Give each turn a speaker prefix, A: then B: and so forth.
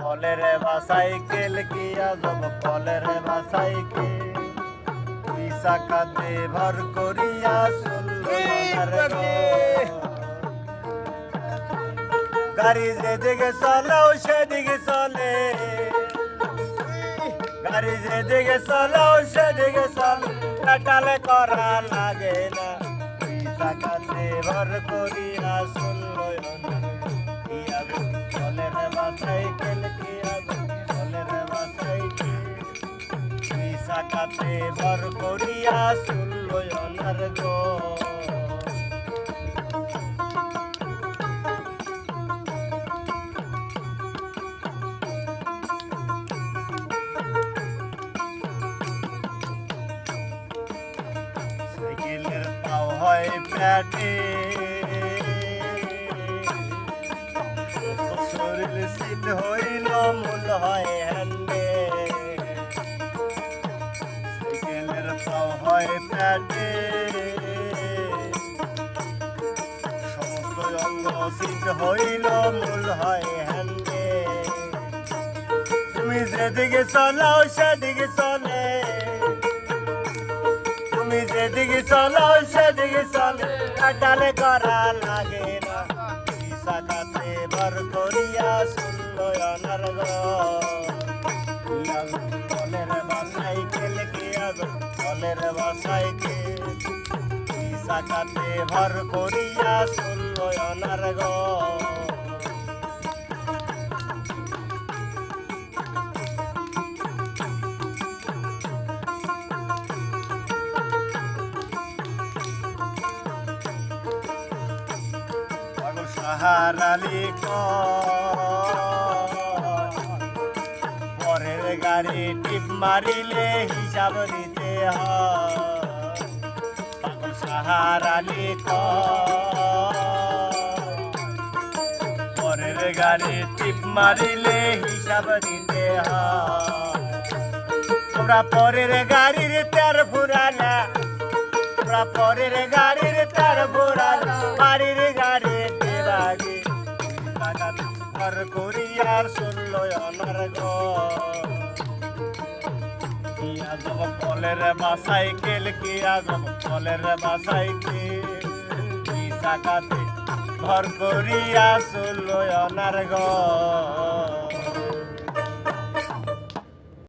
A: কলের বা সাইকেল কি আজব কলের বা সাইকেল দুই চাকাতে ভর করিয়া গাড়ি যেদিকে চালাও সেদিকে চলে গাড়ি যেদিকে চালাও সেদিকে চলে পেটালে করা লাগে না দুই চাকাতে ভর করিয়া চললো কলের বা সাইকেল কি আজব কলের বা সাইকেল দুই চাকাতে ভর করিয়া চললো অনার গো সাইকেলের পাও হয় পেটে শরীর শীত হইল মূল হয় হ্যান্ডে সাইকেলের পাও হয় পেটে সমস্ত অঙ্গ শীত হইল মূল হয় হ্যান্ডে তুমি যেদিকে চলাও সেদিকে চলে তুমি যেদিকে চলো সেদিকে চলে কাটালে করা লাগে না দুই চাকাতে ভর করিয়া শুনলো অনার কলের বা সাইকেল কি আজব কলের বা সাইকেল দুই চাকাতে ভর করিয়া শুনলো অনার সাহারালি পরের গাড়ি টিপ মারিলে হিসাব দিতে হয় পাগল সাহারালি পরের গাড়ি টিপ মারিলে হিসাব দিতে হয় তোমরা পরের গাড়ির তের ফুরালা তোমরা পরের গাড়ির তের ফুরালা বাড়ির গাড়ি ভর করিয়ার শুনলো অনার কি আজব কলের বা সাইকেল কি আজব কলের বা সাইকেল দুই চাকাতে ভর করিয়া শুনলো অনার